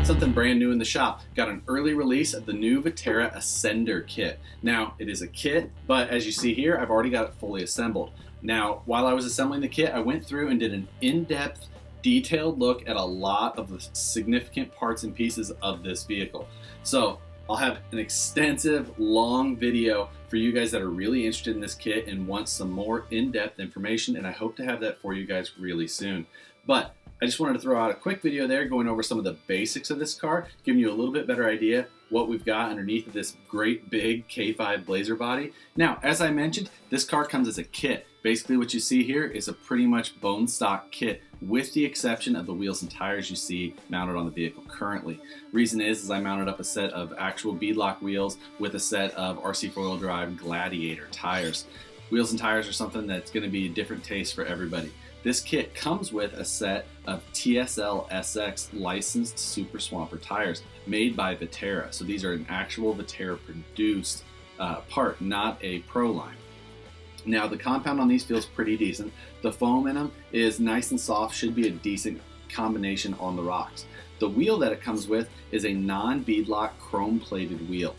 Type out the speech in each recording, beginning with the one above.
Something brand new in the shop. Got an early release of the new Vaterra Ascender kit. Now, it is a kit, but as you see here, I've already got it fully assembled. Now, while I was assembling the kit, I went through and did an in-depth, detailed look at a lot of the significant parts and pieces of this vehicle. So, I'll have an extensive, long video for you guys that are really interested in this kit and want some more in-depth information, and I hope to have that for you guys really soon. But I just wanted to throw out a quick video there going over some of the basics of this car, giving you a little bit better idea what we've got underneath of this great big K5 Blazer body. Now, as I mentioned, this car comes as a kit. Basically what you see here is a pretty much bone stock kit with the exception of the wheels and tires you see mounted on the vehicle currently. Reason is I mounted up a set of actual beadlock wheels with a set of RC four-wheel drive Gladiator tires. Wheels and tires are something that's going to be a different taste for everybody. This kit comes with a set of TSL SX licensed Super Swamper tires made by Vaterra. So these are an actual Vaterra produced part, not a Pro line. Now the compound on these feels pretty decent. The foam in them is nice and soft, should be a decent combination on the rocks. The wheel that it comes with is a non-beadlock chrome plated wheel.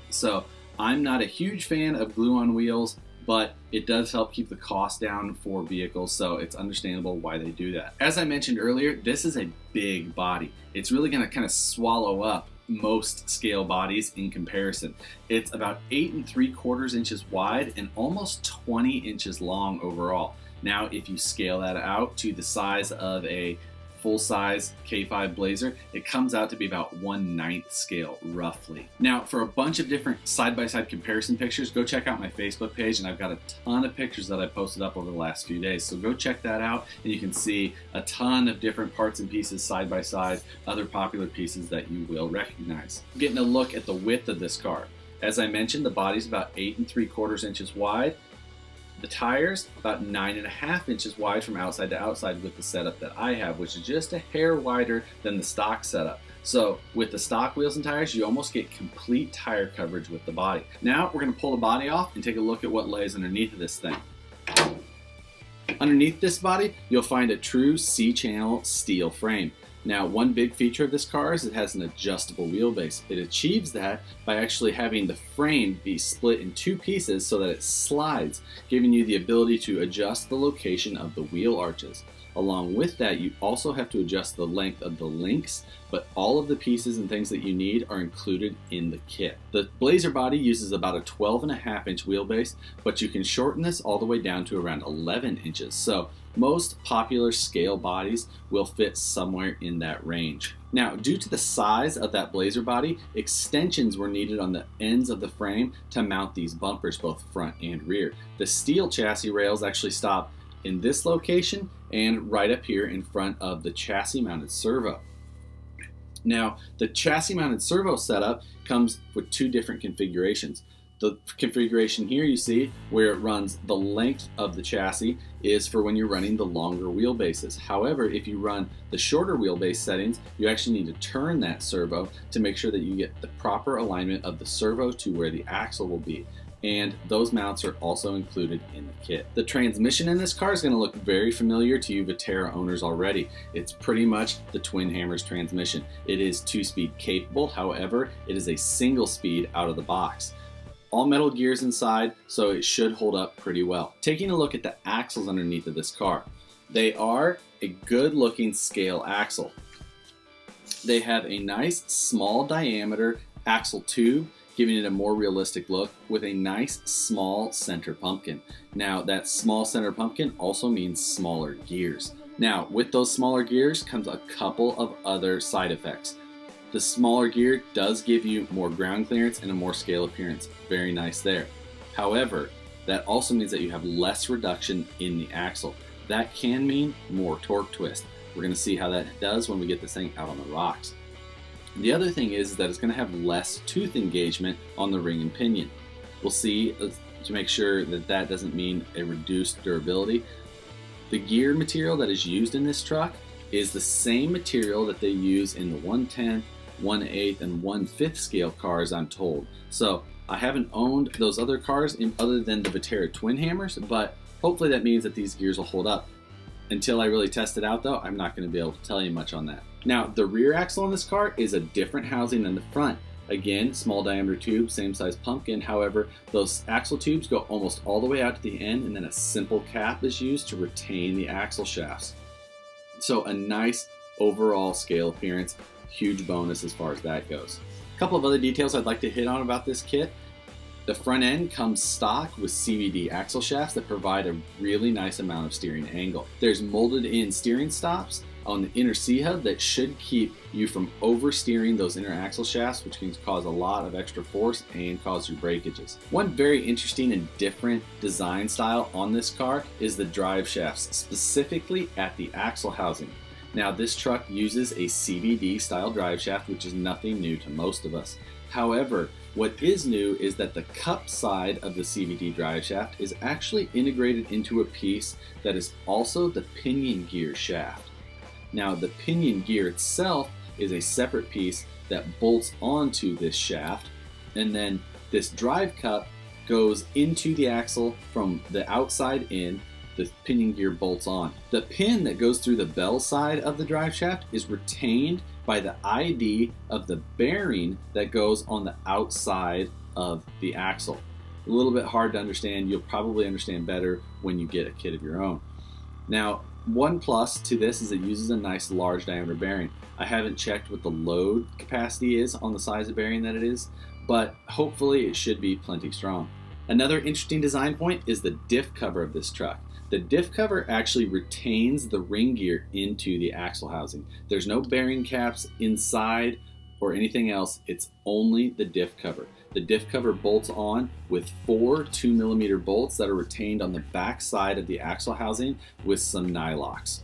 So I'm not a huge fan of glue-on wheels, but it does help keep the cost down for vehicles, so it's understandable why they do that. As I mentioned earlier, this is a big body. It's really gonna kind of swallow up most scale bodies in comparison. It's about 8 3/4 inches wide and almost 20 inches long overall. Now, if you scale that out to the size of a full-size K5 Blazer, it comes out to be about 1/9 scale, roughly. Now, for a bunch of different side-by-side comparison pictures, go check out my Facebook page, and I've got a ton of pictures that I posted up over the last few days. So go check that out, and you can see a ton of different parts and pieces side-by-side, other popular pieces that you will recognize. Getting a look at the width of this car. As I mentioned, the body's about 8 3/4 inches wide. The tires, about 9.5 inches wide from outside to outside with the setup that I have, which is just a hair wider than the stock setup. So with the stock wheels and tires, you almost get complete tire coverage with the body. Now we're gonna pull the body off and take a look at what lays underneath of this thing. Underneath this body, you'll find a true C-channel steel frame. Now, one big feature of this car is it has an adjustable wheelbase. It achieves that by actually having the frame be split in two pieces so that it slides, giving you the ability to adjust the location of the wheel arches. Along with that, you also have to adjust the length of the links, but all of the pieces and things that you need are included in the kit. The Blazer body uses about a 12.5 inch wheelbase, but you can shorten this all the way down to around 11 inches. So most popular scale bodies will fit somewhere in that range. Now, due to the size of that Blazer body, extensions were needed on the ends of the frame to mount these bumpers, both front and rear. The steel chassis rails actually stop in this location and right up here in front of the chassis mounted servo. Now, the chassis mounted servo setup comes with two different configurations. The configuration here you see where it runs the length of the chassis is for when you're running the longer wheelbases. However, if you run the shorter wheelbase settings, you actually need to turn that servo to make sure that you get the proper alignment of the servo to where the axle will be. And those mounts are also included in the kit. The transmission in this car is going to look very familiar to you Vaterra owners already. It's pretty much the Twin Hammers transmission. It is 2-speed capable, however, it is a single speed out of the box. All metal gears inside, so it should hold up pretty well. Taking a look at the axles underneath of this car. They are a good looking scale axle. They have a nice small diameter axle tube, giving it a more realistic look with a nice small center pumpkin. Now that small center pumpkin also means smaller gears. Now with those smaller gears comes a couple of other side effects. The smaller gear does give you more ground clearance and a more scale appearance. Very nice there. However, that also means that you have less reduction in the axle. That can mean more torque twist. We're gonna see how that does when we get this thing out on the rocks. The other thing is that it's gonna have less tooth engagement on the ring and pinion. We'll see to make sure that that doesn't mean a reduced durability. The gear material that is used in this truck is the same material that they use in the 1/10, 1/8, and 1/5 scale cars, I'm told. So I haven't owned those other cars other than the Vaterra Twin Hammers, but hopefully that means that these gears will hold up. Until I really test it out though, I'm not going to be able to tell you much on that. Now, the rear axle on this car is a different housing than the front. Again, small diameter tube, same size pumpkin. However, those axle tubes go almost all the way out to the end, and then a simple cap is used to retain the axle shafts. So a nice overall scale appearance, huge bonus as far as that goes. A couple of other details I'd like to hit on about this kit. The front end comes stock with CVD axle shafts that provide a really nice amount of steering angle. There's molded in steering stops on the inner C-hub that should keep you from oversteering those inner axle shafts, which can cause a lot of extra force and cause your breakages. One very interesting and different design style on this car is the drive shafts, specifically at the axle housing. Now, this truck uses a CVD style drive shaft, which is nothing new to most of us. However, what is new is that the cup side of the CVD drive shaft is actually integrated into a piece that is also the pinion gear shaft. Now, the pinion gear itself is a separate piece that bolts onto this shaft, and then this drive cup goes into the axle from the outside in. The pinion gear bolts on. The pin that goes through the bell side of the drive shaft is retained by the ID of the bearing that goes on the outside of the axle. A little bit hard to understand. You'll probably understand better when you get a kit of your own. Now, one plus to this is it uses a nice large diameter bearing. I haven't checked what the load capacity is on the size of bearing that it is, but hopefully it should be plenty strong. Another interesting design point is the diff cover of this truck. The diff cover actually retains the ring gear into the axle housing. There's no bearing caps inside or anything else. It's only the diff cover. The diff cover bolts on with 4 2mm bolts that are retained on the back side of the axle housing with some nylocks.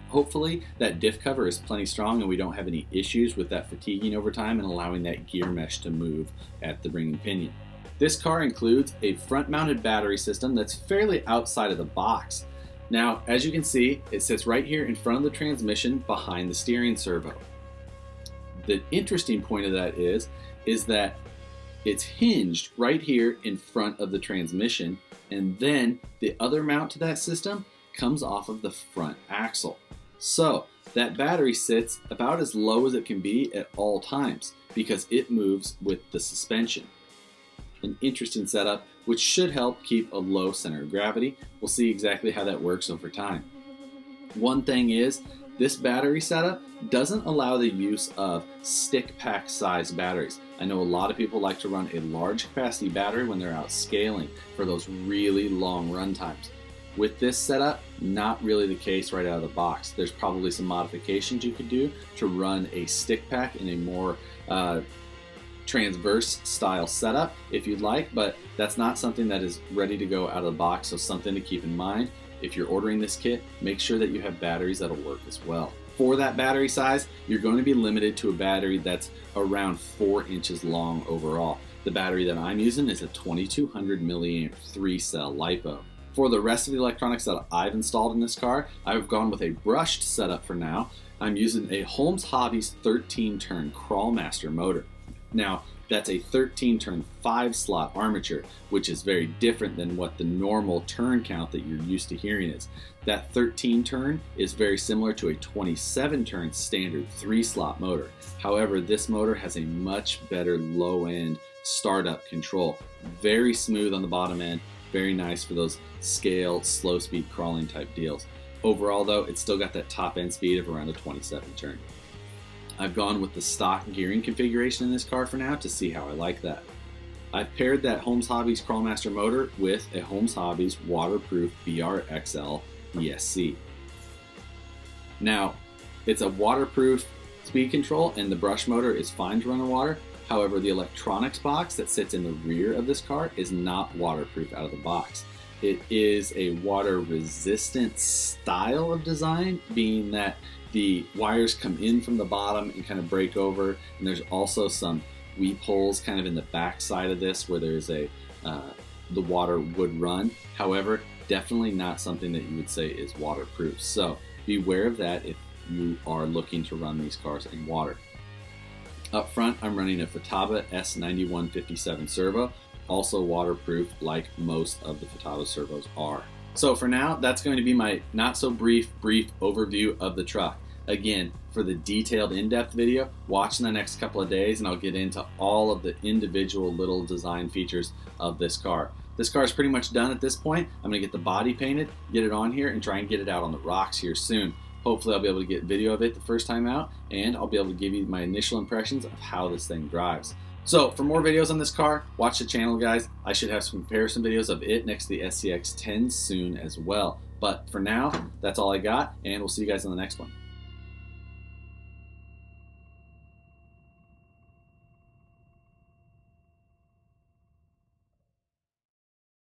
Hopefully that diff cover is plenty strong and we don't have any issues with that fatiguing over time and allowing that gear mesh to move at the ring and pinion. This car includes a front-mounted battery system that's fairly outside of the box. Now, as you can see, it sits right here in front of the transmission behind the steering servo. The interesting point of that is that it's hinged right here in front of the transmission, and then the other mount to that system comes off of the front axle. So that battery sits about as low as it can be at all times because it moves with the suspension. An interesting setup which should help keep a low center of gravity. We'll see exactly how that works over time. One thing is, this battery setup doesn't allow the use of stick pack size batteries. I know a lot of people like to run a large capacity battery when they're out scaling for those really long run times. With this setup, not really the case right out of the box. There's probably some modifications you could do to run a stick pack in a more transverse style setup if you'd like, but that's not something that is ready to go out of the box, so something to keep in mind. If you're ordering this kit, make sure that you have batteries that'll work as well. For that battery size, you're going to be limited to a battery that's around 4 inches long overall. The battery that I'm using is a 2200 milliamp 3-cell LiPo. For the rest of the electronics that I've installed in this car, I've gone with a brushed setup for now. I'm using a Holmes Hobbies 13-turn Crawlmaster motor. Now, that's a 13-turn 5-slot armature, which is very different than what the normal turn count that you're used to hearing is. That 13-turn is very similar to a 27-turn standard 3-slot motor. However, this motor has a much better low-end startup control. Very smooth on the bottom end, very nice for those scale, slow-speed crawling type deals. Overall, though, it's still got that top-end speed of around a 27-turn. I've gone with the stock gearing configuration in this car for now to see how I like that. I've paired that Holmes Hobbies Crawlmaster motor with a Holmes Hobbies waterproof BRXL ESC. Now, it's a waterproof speed control and the brush motor is fine to run in water. However, the electronics box that sits in the rear of this car is not waterproof out of the box. It is a water resistant style of design, being that the wires come in from the bottom and kind of break over, and there's also some weep holes kind of in the back side of this where there's the water would run. However, definitely not something that you would say is waterproof. So beware of that if you are looking to run these cars in water. Up front, I'm running a Futaba S9157 servo, also waterproof like most of the Futaba servos are. So for now, that's going to be my not so brief overview of the truck. Again, for the detailed in-depth video, watch in the next couple of days and I'll get into all of the individual little design features of this car. This car is pretty much done at this point. I'm gonna get the body painted, get it on here, and try and get it out on the rocks here soon. Hopefully I'll be able to get video of it the first time out, and I'll be able to give you my initial impressions of how this thing drives. So for more videos on this car, watch the channel, guys. I should have some comparison videos of it next to the SCX-10 soon as well. But for now, that's all I got, and we'll see you guys on the next one.